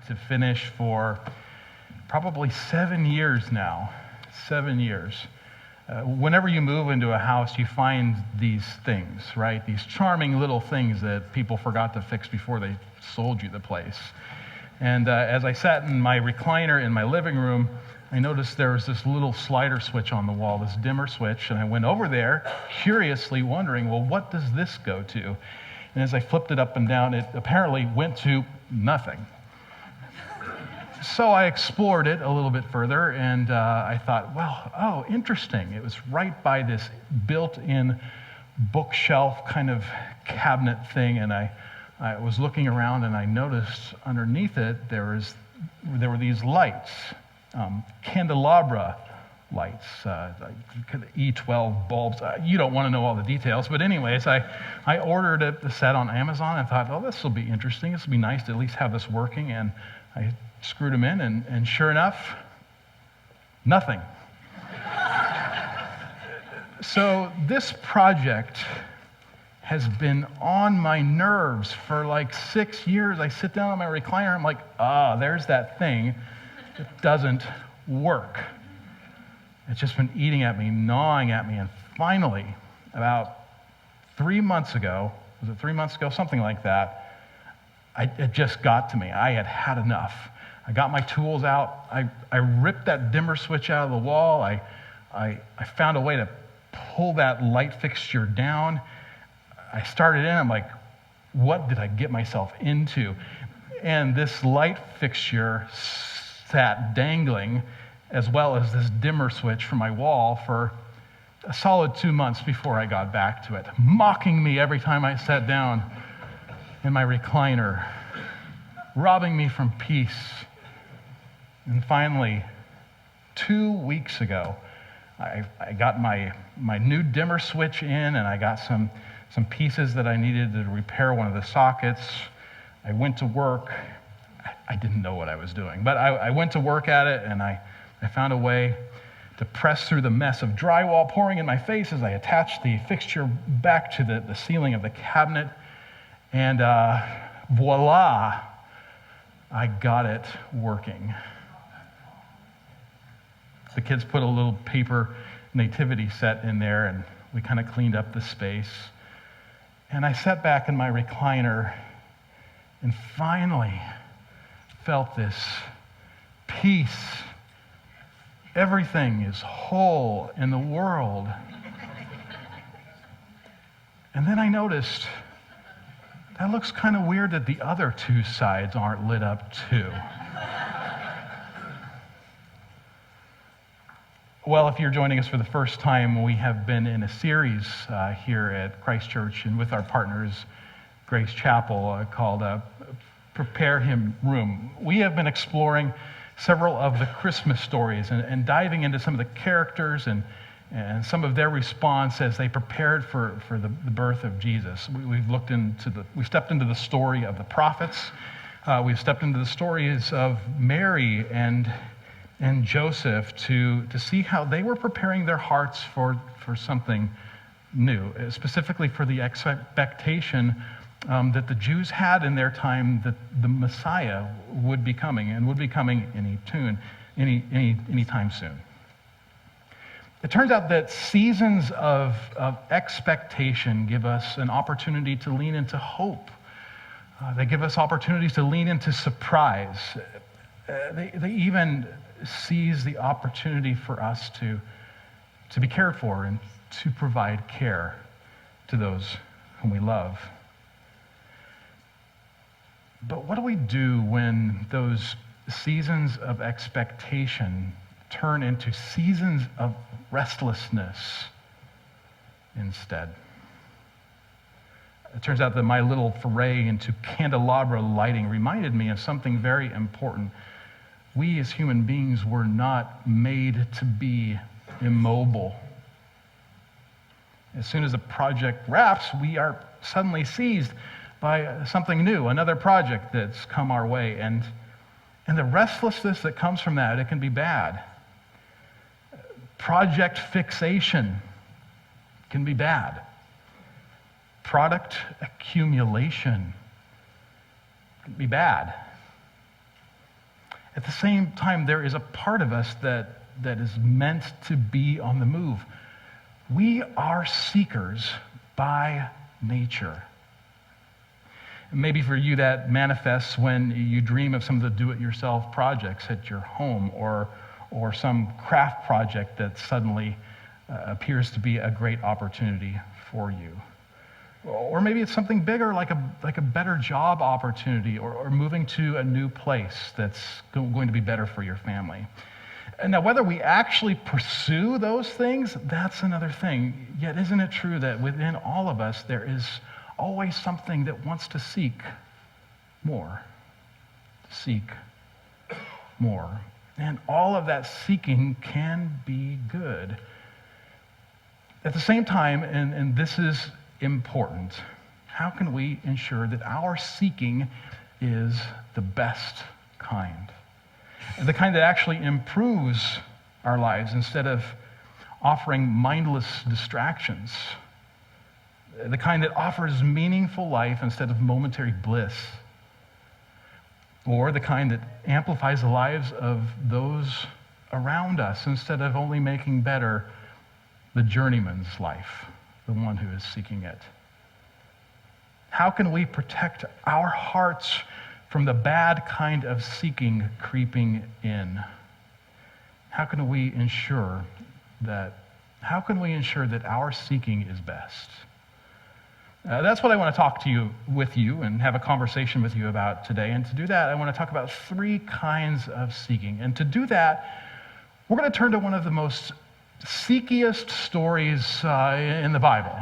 to finish for probably 7 years now. 7 years. Whenever you move into a house, you find these things, right? These charming little things that people forgot to fix before they sold you the place. And as I sat in my recliner in my living room, I noticed there was this little slider switch on the wall, this dimmer switch, and I went over there, curiously wondering, well, what does this go to? And as I flipped it up and down, it apparently went to nothing. So I explored it a little bit further, and I thought, well, oh, interesting. It was right by this built-in bookshelf kind of cabinet thing, and I was looking around, and I noticed underneath it there were these lights, candelabra lights, like E12 bulbs. You don't want to know all the details, but anyways, I ordered the set on Amazon and thought, oh, this will be interesting. This will be nice to at least have this working, and I screwed them in, and sure enough, nothing. So this project has been on my nerves for like 6 years. I sit down on my recliner, I'm like, there's that thing. It doesn't work. It's just been eating at me, gnawing at me, and finally, about 3 months ago, was it 3 months ago? Something like that, it just got to me. I had had enough. I got my tools out. I ripped that dimmer switch out of the wall. I found a way to pull that light fixture down. I started in, I'm like, what did I get myself into? And this light fixture sat dangling, as well as this dimmer switch from my wall, for a solid 2 months before I got back to it, mocking me every time I sat down in my recliner, robbing me from peace. And finally, 2 weeks ago, I got my new dimmer switch in, and I got some pieces that I needed to repair one of the sockets. I went to work. I didn't know what I was doing, but I went to work at it, and I found a way to press through the mess of drywall pouring in my face as I attached the fixture back to the ceiling of the cabinet, and voila, I got it working. The kids put a little paper nativity set in there, and we kind of cleaned up the space. And I sat back in my recliner and finally felt this peace. Everything is whole in the world. And then I noticed that looks kind of weird that the other two sides aren't lit up too. Well, if you're joining us for the first time, we have been in a series here at Christ Church and with our partners, Grace Chapel, called Prepare Him Room. We have been exploring several of the Christmas stories and diving into some of the characters and some of their response as they prepared for the birth of Jesus. We've stepped into the story of the prophets. We've stepped into the stories of Mary and Joseph to see how they were preparing their hearts for something new, specifically for the expectation that the Jews had in their time that the Messiah would be coming, and would be coming anytime soon. It turns out that seasons of expectation give us an opportunity to lean into hope. They give us opportunities to lean into surprise. They even seize the opportunity for us to be cared for and to provide care to those whom we love. But what do we do when those seasons of expectation turn into seasons of restlessness instead? It turns out that my little foray into candelabra lighting reminded me of something very important. We as human beings were not made to be immobile. As soon as a project wraps, we are suddenly seized by something new, another project that's come our way. And the restlessness that comes from that, it can be bad. Project fixation can be bad. Product accumulation can be bad. At the same time, there is a part of us that is meant to be on the move. We are seekers by nature. Maybe for you that manifests when you dream of some of the do-it-yourself projects at your home, or some craft project that suddenly appears to be a great opportunity for you. Or maybe it's something bigger, like a better job opportunity, or moving to a new place that's going to be better for your family. And now, whether we actually pursue those things, that's another thing. Yet, isn't it true that within all of us, there is always something that wants to seek more? Seek more. And all of that seeking can be good. At the same time, and this is important, how can we ensure that our seeking is the best kind? The kind that actually improves our lives instead of offering mindless distractions. The kind that offers meaningful life instead of momentary bliss. Or the kind that amplifies the lives of those around us instead of only making better the journeyman's life, the one who is seeking it. How can we protect our hearts from the bad kind of seeking creeping in? How can we ensure that our seeking is best? That's what I want to talk with you and have a conversation with you about today. And to do that, I want to talk about 3 kinds of seeking. And to do that, we're going to turn to one of the most seekiest stories in the Bible,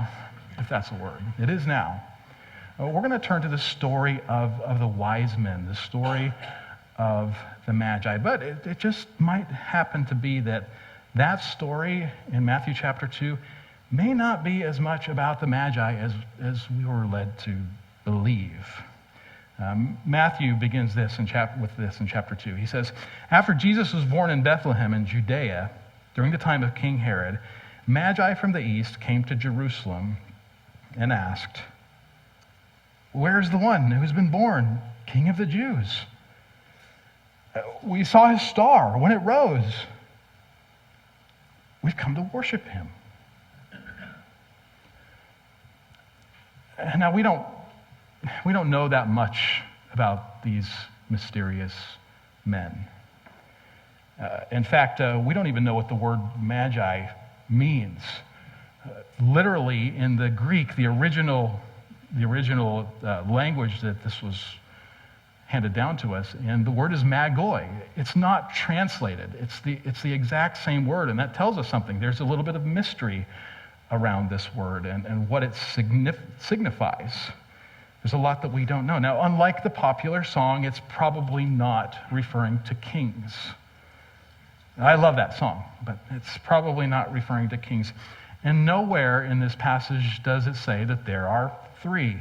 if that's a word. It is now. We're going to turn to the story of the wise men, the story of the magi. But it just might happen to be that story in Matthew chapter 2 may not be as much about the magi as we were led to believe. Matthew begins with this in chapter 2. He says, "After Jesus was born in Bethlehem in Judea, during the time of King Herod, magi from the east came to Jerusalem and asked, 'Where's the one who's been born, King of the Jews? We saw his star when it rose. We've come to worship him.'" Now, we don't know that much about these mysterious men. In fact, we don't even know what the word magi means. Literally, in the Greek, the original language that this was handed down to us, and the word is magoi. It's not translated. It's the exact same word, and that tells us something. There's a little bit of mystery around this word and what it signifies. There's a lot that we don't know. Now, unlike the popular song, it's probably not referring to kings. I love that song, but it's probably not referring to kings. And nowhere in this passage does it say that there are 3.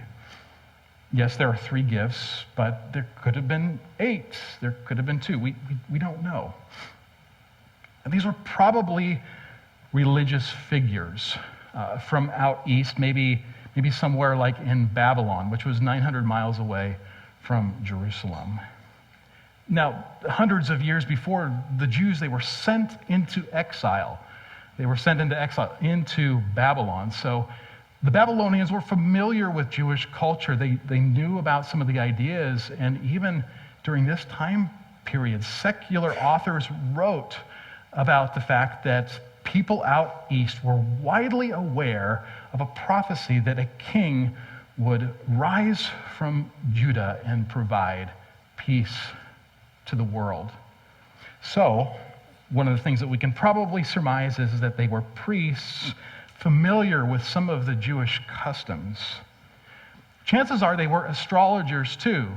Yes, there are 3 gifts, but there could have been 8. There could have been 2. We don't know. And these were probably religious figures from out east, maybe somewhere like in Babylon, which was 900 miles away from Jerusalem. Now, hundreds of years before, the Jews, they were sent into exile. They were sent into exile into Babylon. So the Babylonians were familiar with Jewish culture. They knew about some of the ideas, and even during this time period, secular authors wrote about the fact that people out east were widely aware of a prophecy that a king would rise from Judah and provide peace to the world. So, one of the things that we can probably surmise is that they were priests familiar with some of the Jewish customs. Chances are they were astrologers too,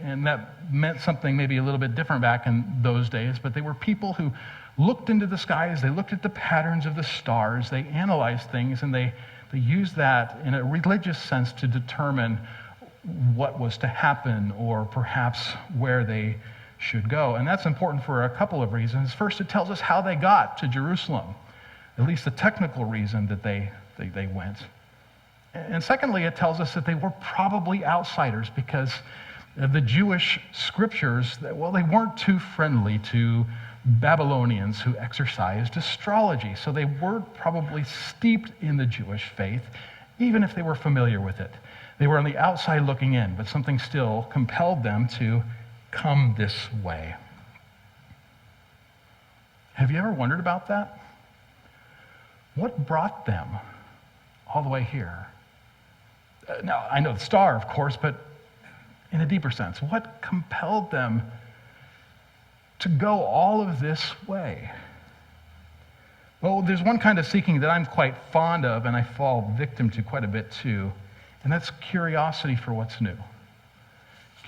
and that meant something maybe a little bit different back in those days, but they were people who looked into the skies, they looked at the patterns of the stars, they analyzed things, and they used that in a religious sense to determine what was to happen or perhaps where they should go. And that's important for a couple of reasons. First, it tells us how they got to Jerusalem, at least the technical reason that they went. And secondly, it tells us that they were probably outsiders because The Jewish scriptures, well, they weren't too friendly to Babylonians who exercised astrology, so they weren't probably steeped in the Jewish faith, even if they were familiar with it. They were on the outside looking in, but something still compelled them to come this way. Have you ever wondered about that? What brought them all the way here? Now, I know the star, of course, but in a deeper sense, what compelled them to go all of this way? Well, there's one kind of seeking that I'm quite fond of, and I fall victim to quite a bit too, and that's curiosity for what's new.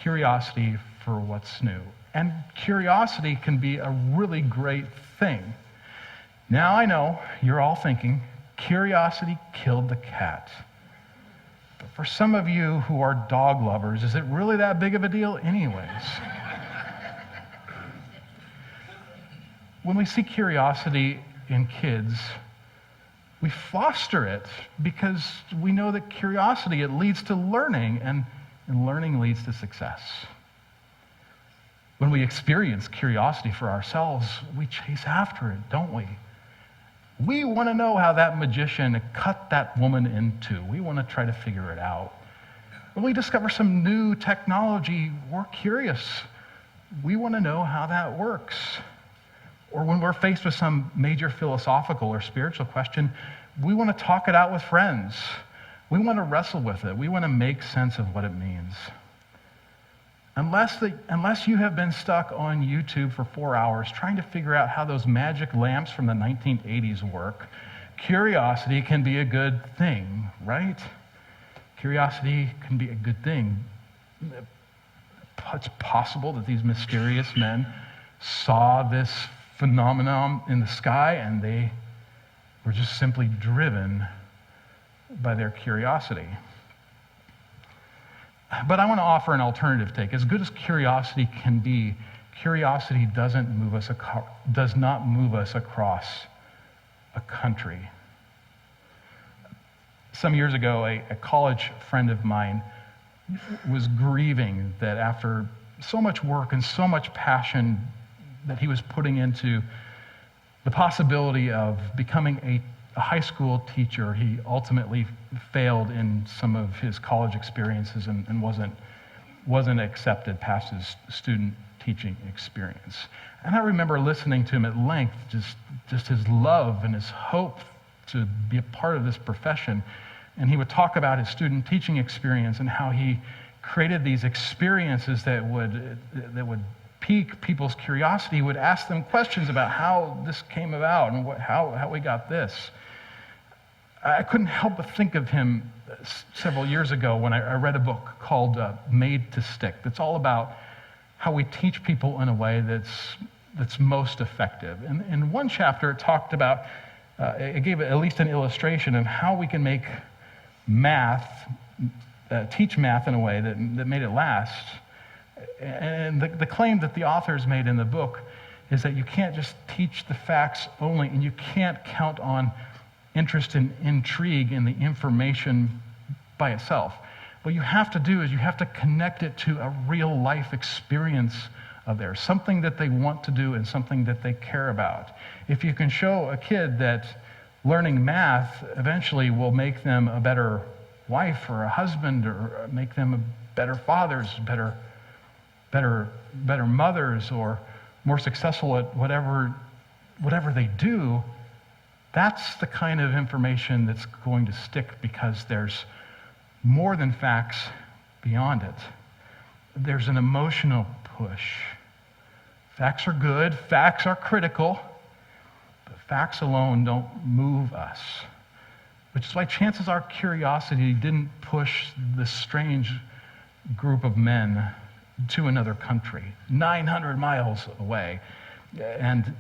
Curiosity for what's new. And curiosity can be a really great thing. Now I know you're all thinking, curiosity killed the cat. But for some of you who are dog lovers, is it really that big of a deal anyways? When we see curiosity in kids, we foster it because we know that curiosity, it leads to learning, and learning leads to success. When we experience curiosity for ourselves, we chase after it, don't we? We want to know how that magician cut that woman in two. We want to try to figure it out. When we discover some new technology, we're curious. We want to know how that works. Or when we're faced with some major philosophical or spiritual question, we want to talk it out with friends. We want to wrestle with it. We want to make sense of what it means. Unless you have been stuck on YouTube for 4 hours trying to figure out how those magic lamps from the 1980s work, curiosity can be a good thing, right? Curiosity can be a good thing. It's possible that these mysterious men saw this phenomenon in the sky and they were just simply driven by their curiosity. But I want to offer an alternative take. As good as curiosity can be, curiosity does not move us across a country. Some years ago, a college friend of mine was grieving that after so much work and so much passion that he was putting into the possibility of becoming a high school teacher, he ultimately failed in some of his college experiences and wasn't accepted past his student teaching experience. And I remember listening to him at length, just his love and his hope to be a part of this profession. And he would talk about his student teaching experience and how he created these experiences that would pique people's curiosity. He would ask them questions about how this came about and how we got this. I couldn't help but think of him several years ago when I read a book called Made to Stick. That's all about how we teach people in a way that's most effective. And in one chapter, it talked about, it gave at least an illustration of how we can make math, teach math in a way that made it last. And the claim that the authors made in the book is that you can't just teach the facts only, and you can't count on interest and intrigue in the information by itself. What you have to do is you have to connect it to a real life experience of theirs, something that they want to do and something that they care about. If you can show a kid that learning math eventually will make them a better wife or a husband, or make them better fathers, better mothers, or more successful at whatever they do, that's the kind of information that's going to stick, because there's more than facts beyond it. There's an emotional push. Facts are good, facts are critical, but facts alone don't move us. Which is why chances are curiosity didn't push this strange group of men to another country, 900 miles away. And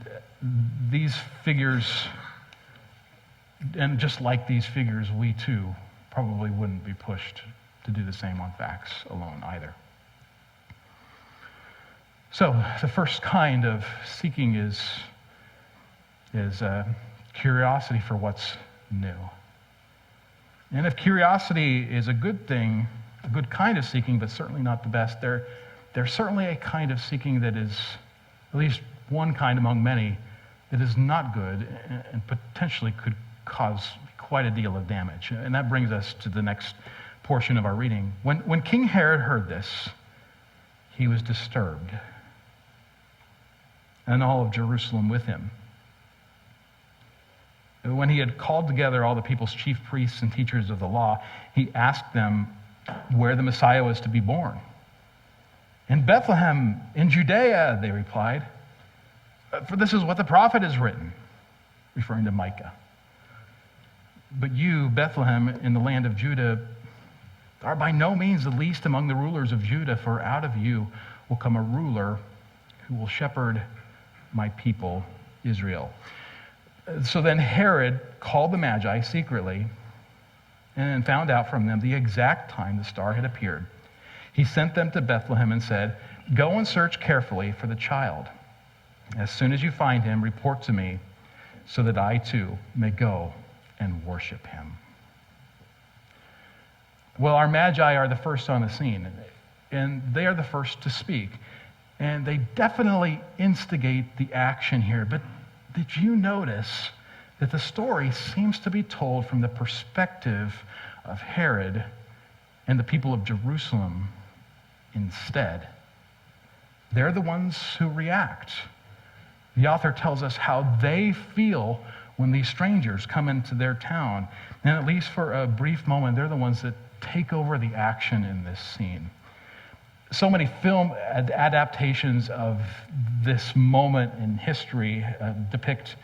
these figures, and just like these figures, we too probably wouldn't be pushed to do the same on facts alone either. So the first kind of seeking is curiosity for what's new. And if curiosity is a good thing, a good kind of seeking, but certainly not the best. They're certainly a kind of seeking that is, at least one kind among many, that is not good and potentially could cause quite a deal of damage. And that brings us to the next portion of our reading. When King Herod heard this, he was disturbed, and all of Jerusalem with him. When he had called together all the people's chief priests and teachers of the law, he asked them where the Messiah was to be born. In Bethlehem, in Judea, they replied, for this is what the prophet has written, referring to Micah. But you, Bethlehem, in the land of Judah, are by no means the least among the rulers of Judah, for out of you will come a ruler who will shepherd my people, Israel. So then Herod called the Magi secretly and found out from them the exact time the star had appeared. He sent them to Bethlehem and said, go and search carefully for the child. As soon as you find him, report to me so that I too may go and worship him. Well, our Magi are the first on the scene, and they are the first to speak. And they definitely instigate the action here. But did you notice that the story seems to be told from the perspective of Herod and the people of Jerusalem instead? They're the ones who react. The author tells us how they feel when these strangers come into their town. And at least for a brief moment, they're the ones that take over the action in this scene. So many film adaptations of this moment in history depict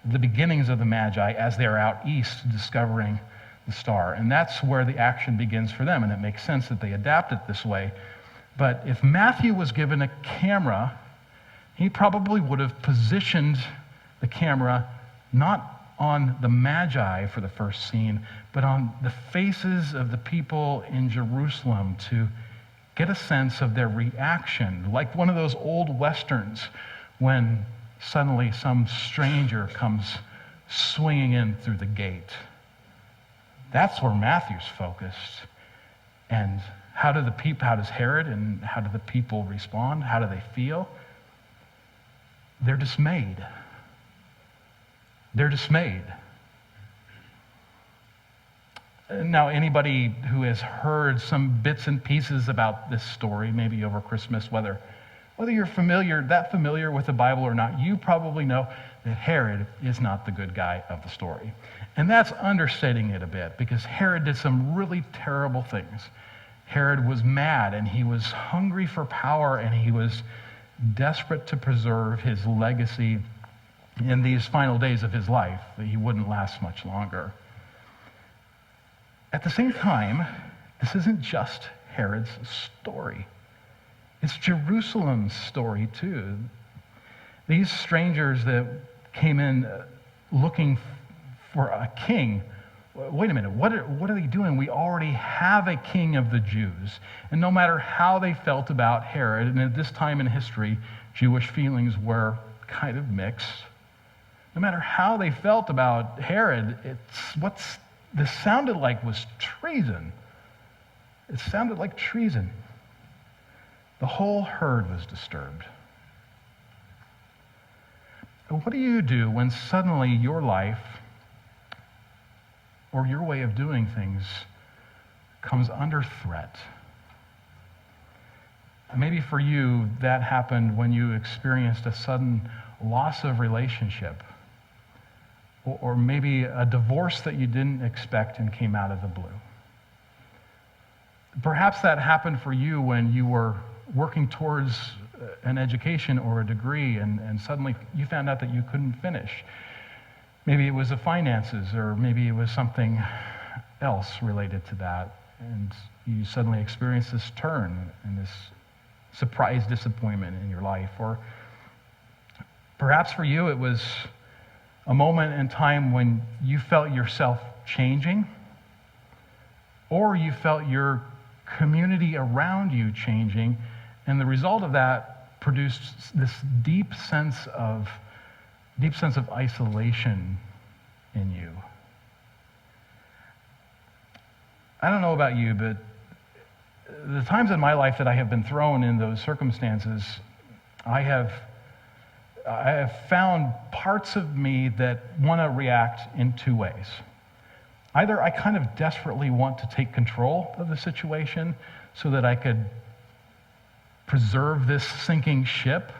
the beginnings of the Magi as they're out east discovering the star. And that's where the action begins for them, and it makes sense that they adapt it this way. But if Matthew was given a camera, he probably would have positioned the camera not on the Magi for the first scene, but on the faces of the people in Jerusalem to get a sense of their reaction, like one of those old westerns when suddenly some stranger comes swinging in through the gate. That's where Matthew's focused. And how does Herod and how do the people respond? How do they feel? They're dismayed. They're dismayed. Now, anybody who has heard some bits and pieces about this story, maybe over Christmas, whether you're that familiar with the Bible or not, you probably know that Herod is not the good guy of the story. And that's understating it a bit, because Herod did some really terrible things. Herod was mad, and he was hungry for power, and he was desperate to preserve his legacy in these final days of his life, that he wouldn't last much longer. At the same time, this isn't just Herod's story. It's Jerusalem's story too. These strangers that came in looking for a king, wait a minute, what are they doing? We already have a king of the Jews. And no matter how they felt about Herod, and at this time in history, Jewish feelings were kind of mixed. No matter how they felt about Herod, this sounded like was treason. It sounded like treason. The whole herd was disturbed. What do you do when suddenly your life or your way of doing things comes under threat? Maybe for you, that happened when you experienced a sudden loss of relationship, or maybe a divorce that you didn't expect and came out of the blue. Perhaps that happened for you when you were working towards an education or a degree, and suddenly you found out that you couldn't finish. Maybe it was the finances, or maybe it was something else related to that, and you suddenly experienced this turn and this surprise disappointment in your life. Or perhaps for you it was a moment in time when you felt yourself changing, or you felt your community around you changing, and the result of that produced this deep sense of isolation in you. I don't know about you, but the times in my life that I have been thrown in those circumstances, I have found parts of me that want to react in two ways. Either I kind of desperately want to take control of the situation so that I could preserve this sinking ship,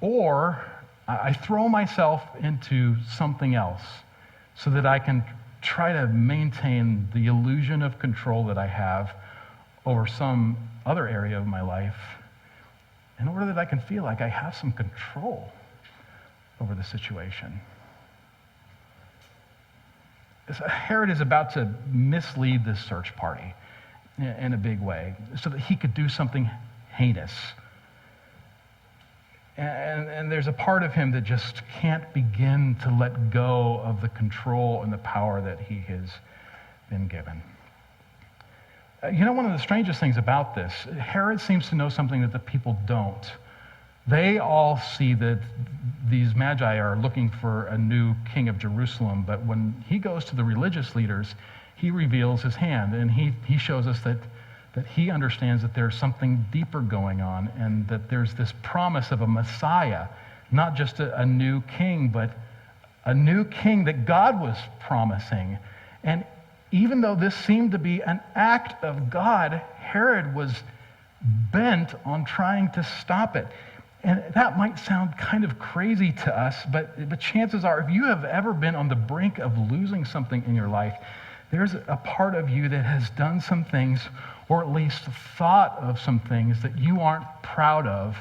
or I throw myself into something else so that I can try to maintain the illusion of control that I have over some other area of my life in order that I can feel like I have some control over the situation. Herod is about to mislead this search party in a big way so that he could do something heinous. And there's a part of him that just can't begin to let go of the control and the power that he has been given. One of the strangest things about this, Herod seems to know something that the people don't. They all see that these magi are looking for a new king of Jerusalem, but when he goes to the religious leaders, he reveals his hand, and he shows us that he understands that there's something deeper going on, and that there's this promise of a Messiah, not just a new king, but a new king that God was promising. And even though this seemed to be an act of God, Herod was bent on trying to stop it. And that might sound kind of crazy to us, but chances are, if you have ever been on the brink of losing something in your life, there's a part of you that has done some things, or at least thought of some things that you aren't proud of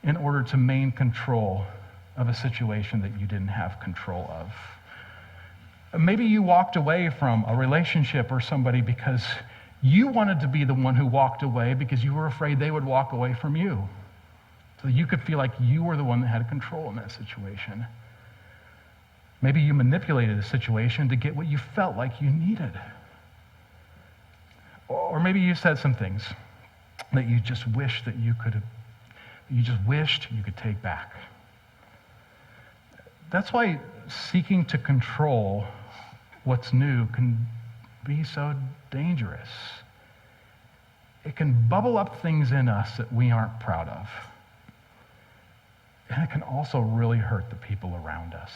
in order to maintain control of a situation that you didn't have control of. Maybe you walked away from a relationship or somebody because you wanted to be the one who walked away because you were afraid they would walk away from you. So you could feel like you were the one that had control in that situation. Maybe you manipulated a situation to get what you felt like you needed. Or maybe you said some things that you just wished that you could take back. That's why seeking to control what's new can be so dangerous. It can bubble up things in us that we aren't proud of. And it can also really hurt the people around us.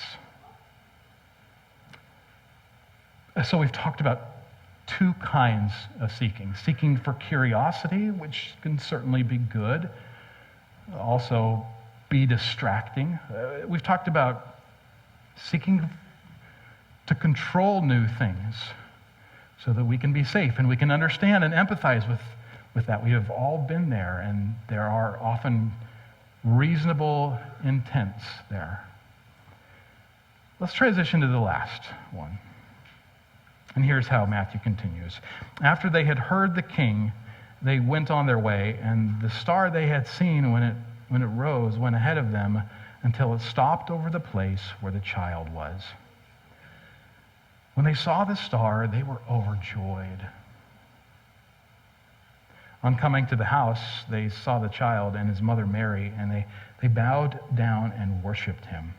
So we've talked about two kinds of seeking. Seeking for curiosity, which can certainly be good, also be distracting. We've talked about seeking to control new things so that we can be safe and we can understand and empathize with that. We have all been there, and there are often reasonable intents there. Let's transition to the last one. And here's how Matthew continues. After they had heard the king, they went on their way, and the star they had seen when it rose went ahead of them until it stopped over the place where the child was. When they saw the star, they were overjoyed. On coming to the house, they saw the child and his mother Mary, and they bowed down and worshiped him.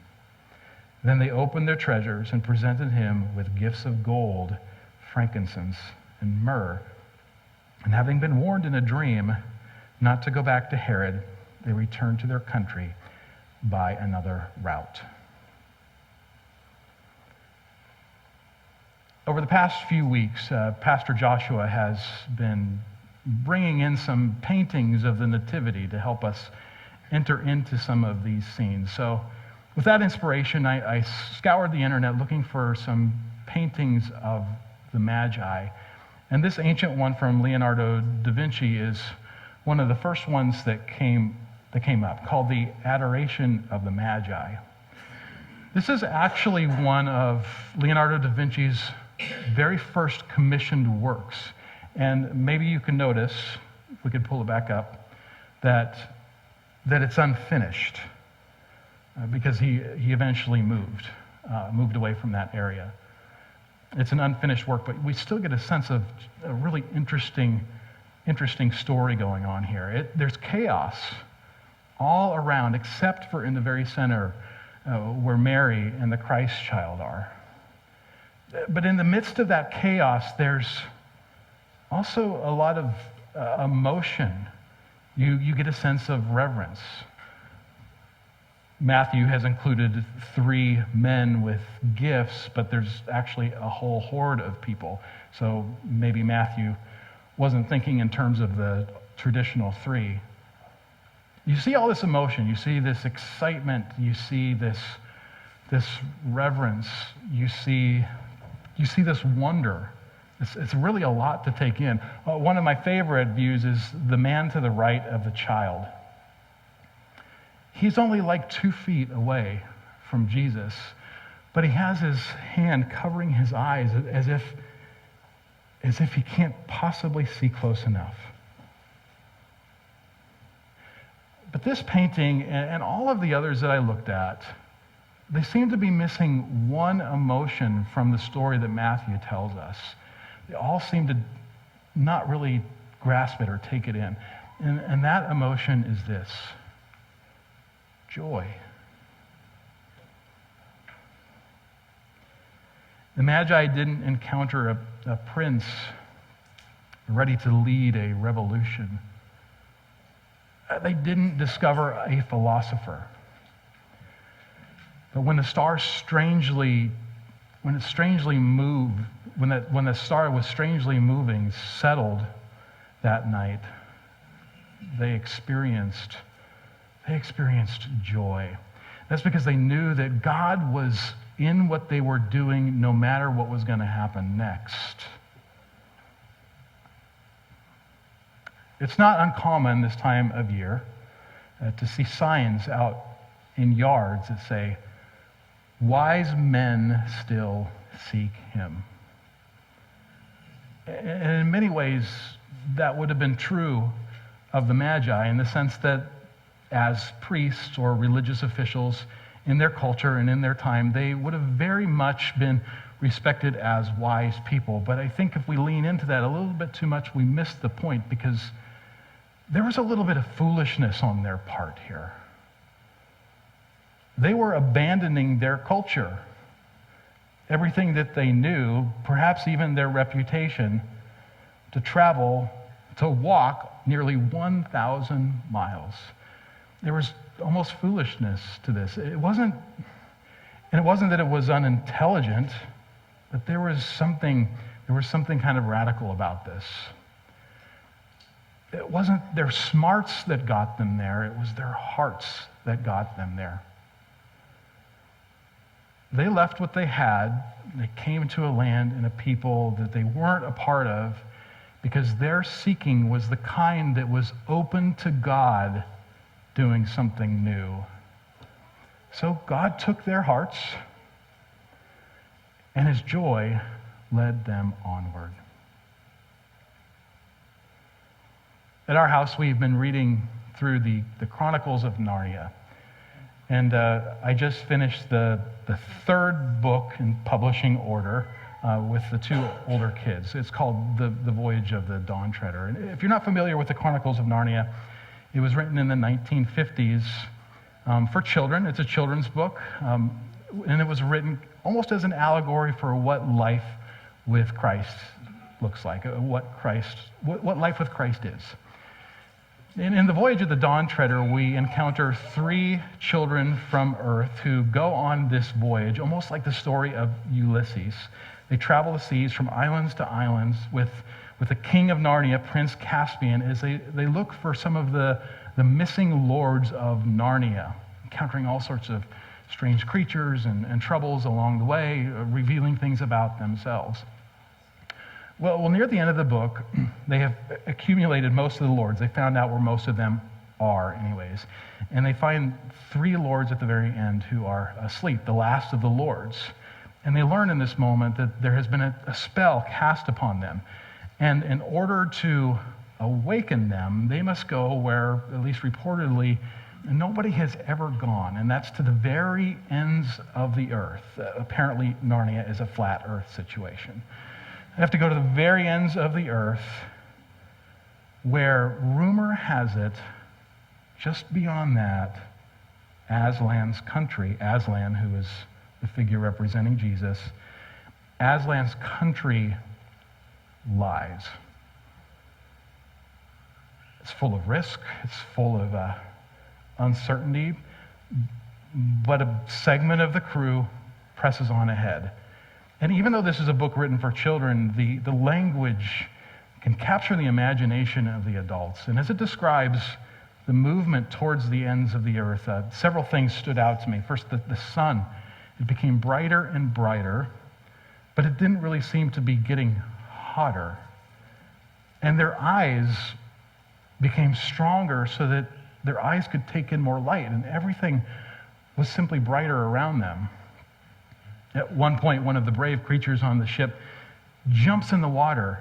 Then they opened their treasures and presented him with gifts of gold, frankincense, and myrrh. And having been warned in a dream not to go back to Herod, they returned to their country by another route. Over the past few weeks, Pastor Joshua has been bringing in some paintings of the Nativity to help us enter into some of these scenes. So with that inspiration, I scoured the internet looking for some paintings of the Magi. And this ancient one from Leonardo da Vinci is one of the first ones that came up, called the Adoration of the Magi. This is actually one of Leonardo da Vinci's very first commissioned works. And maybe you can notice, if we could pull it back up, that it's unfinished because he eventually moved away from that area. It's an unfinished work, but we still get a sense of a really interesting story going on here. There's chaos all around, except for in the very center where Mary and the Christ child are. But in the midst of that chaos, there's Also, a lot of emotion. You get a sense of reverence. Matthew has included 3 men with gifts, but there's actually a whole horde of people. So maybe Matthew wasn't thinking in terms of the traditional 3. You see all this emotion, you see this excitement, you see this reverence, you see this wonder. It's really a lot to take in. One of my favorite views is the man to the right of the child. He's only like 2 feet away from Jesus, but he has his hand covering his eyes as if he can't possibly see close enough. But this painting and all of the others that I looked at, they seem to be missing one emotion from the story that Matthew tells us. They all seem to not really grasp it or take it in. And that emotion is this: joy. The Magi didn't encounter a prince ready to lead a revolution. They didn't discover a philosopher. But when the star strangely moved, when the star was strangely moving, settled that night, they experienced joy. That's because they knew that God was in what they were doing no matter what was going to happen next. It's not uncommon this time of year to see signs out in yards that say, "Wise men still seek him." And in many ways, that would have been true of the Magi in the sense that as priests or religious officials in their culture and in their time, they would have very much been respected as wise people. But I think if we lean into that a little bit too much, we miss the point, because there was a little bit of foolishness on their part here. They were abandoning their culture, everything that they knew, perhaps even their reputation, to walk nearly 1,000 miles. There was almost foolishness to this. It wasn't that it was unintelligent, but there was something kind of radical about this. It wasn't their smarts that got them there, it was their hearts that got them there. They left what they had, they came to a land and a people that they weren't a part of, because their seeking was the kind that was open to God doing something new. So God took their hearts, and his joy led them onward. At our house, we've been reading through the Chronicles of Narnia. And I just finished the 3rd book in publishing order with the 2 older kids. It's called The Voyage of the Dawn Treader. And if you're not familiar with the Chronicles of Narnia, it was written in the 1950s for children. It's a children's book. And it was written almost as an allegory for what life with Christ looks like, what life with Christ is. In The Voyage of the Dawn Treader, we encounter 3 children from Earth who go on this voyage, almost like the story of Ulysses. They travel the seas from islands to islands with the king of Narnia, Prince Caspian, as they look for some of the missing lords of Narnia, encountering all sorts of strange creatures and troubles along the way, revealing things about themselves. Well, near the end of the book, they have accumulated most of the lords. They found out where most of them are, anyways. And they find 3 lords at the very end who are asleep, the last of the lords. And they learn in this moment that there has been a spell cast upon them. And in order to awaken them, they must go where, at least reportedly, nobody has ever gone, and that's to the very ends of the earth. Apparently, Narnia is a flat earth situation. They have to go to the very ends of the earth, where rumor has it, just beyond that, Aslan's country, Aslan, who is the figure representing Jesus, Aslan's country lies. It's full of risk. It's full of uncertainty. But a segment of the crew presses on ahead. And even though this is a book written for children, the language can capture the imagination of the adults. And as it describes the movement towards the ends of the earth, several things stood out to me. First, the sun. It became brighter and brighter, but it didn't really seem to be getting hotter. And their eyes became stronger so that their eyes could take in more light, and everything was simply brighter around them. At one point, one of the brave creatures on the ship jumps in the water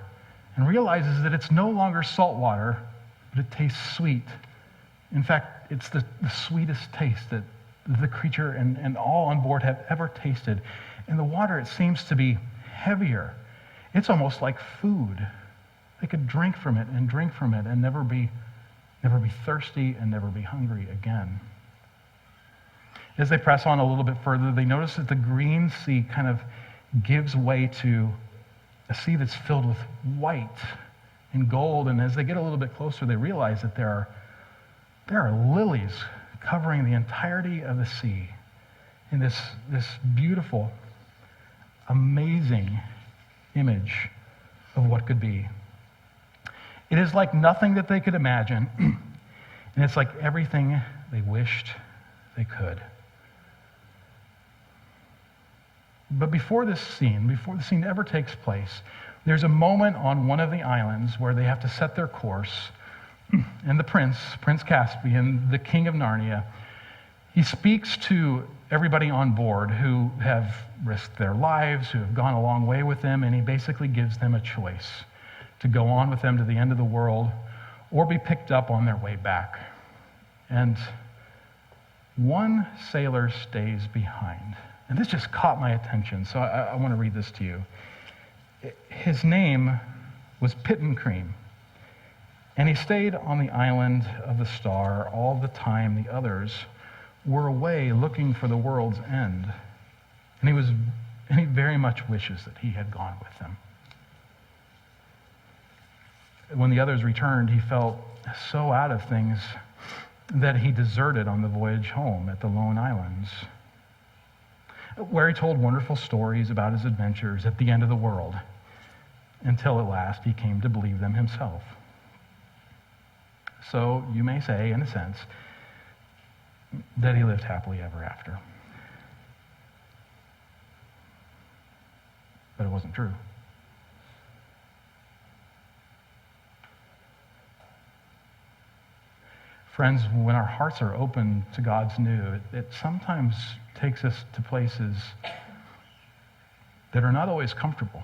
and realizes that it's no longer salt water, but it tastes sweet. In fact, it's the sweetest taste that the creature and all on board have ever tasted. And the water, it seems to be heavier. It's almost like food. They could drink from it and never be thirsty and never be hungry again. As they press on a little bit further, they notice that the green sea kind of gives way to a sea that's filled with white and gold. And as they get a little bit closer, they realize that there are lilies covering the entirety of the sea in this beautiful, amazing image of what could be. It is like nothing that they could imagine, and it's like everything they wished they could. But before the scene ever takes place, there's a moment on one of the islands where they have to set their course, and the Prince Caspian, the king of Narnia, he speaks to everybody on board who have risked their lives, who have gone a long way with them, and he basically gives them a choice to go on with them to the end of the world or be picked up on their way back. And one sailor stays behind. And this just caught my attention, so I want to read this to you. His name was Pittencream, and he stayed on the island of the star all the time the others were away looking for the world's end. And he very much wishes that he had gone with them. When the others returned, he felt so out of things that he deserted on the voyage home at the Lone Islands, where he told wonderful stories about his adventures at the end of the world, until at last he came to believe them himself. So you may say, in a sense, that he lived happily ever after. But it wasn't true. Friends, when our hearts are open to God's new, it sometimes takes us to places that are not always comfortable.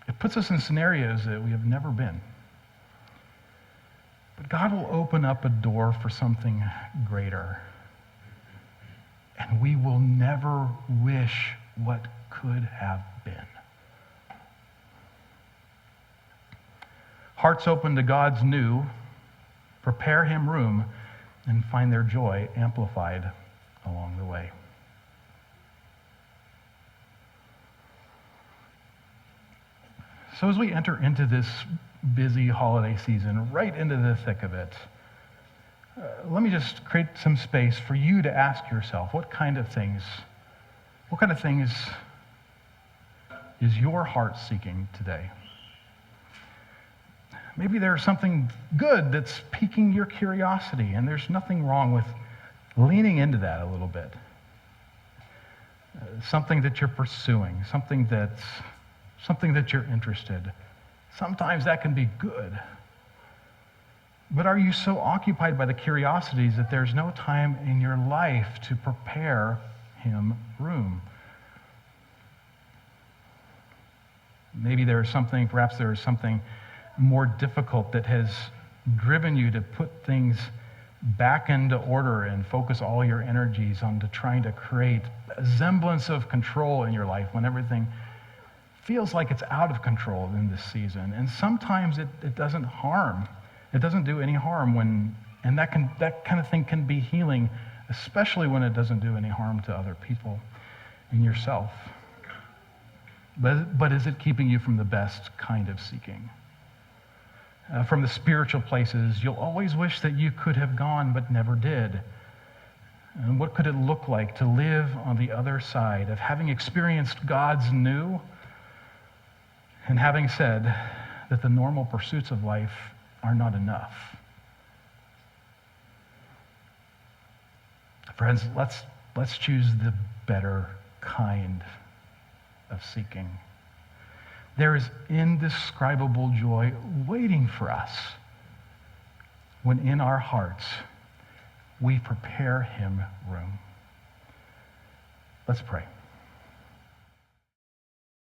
It puts us in scenarios that we have never been. But God will open up a door for something greater. And we will never wish what could have been. Hearts open to God's new prepare him room and find their joy amplified along the way. So as we enter into this busy holiday season, right into the thick of it, let me just create some space for you to ask yourself, what kind of things is your heart seeking today? Maybe there's something good that's piquing your curiosity, and there's nothing wrong with leaning into that a little bit. Something that you're pursuing, something that you're interested. Sometimes that can be good. But are you so occupied by the curiosities that there's no time in your life to prepare him room? Perhaps there is something more difficult that has driven you to put things back into order and focus all your energies onto trying to create a semblance of control in your life when everything feels like it's out of control in this season. And sometimes it doesn't harm. It doesn't do any harm and that kind of thing can be healing, especially when it doesn't do any harm to other people and yourself. But is it keeping you from the best kind of seeking? from the spiritual places, you'll always wish that you could have gone but never did. And what could it look like to live on the other side of having experienced God's new and having said that the normal pursuits of life are not enough? Friends, let's choose the better kind of seeking. There is indescribable joy waiting for us when in our hearts we prepare him room. Let's pray.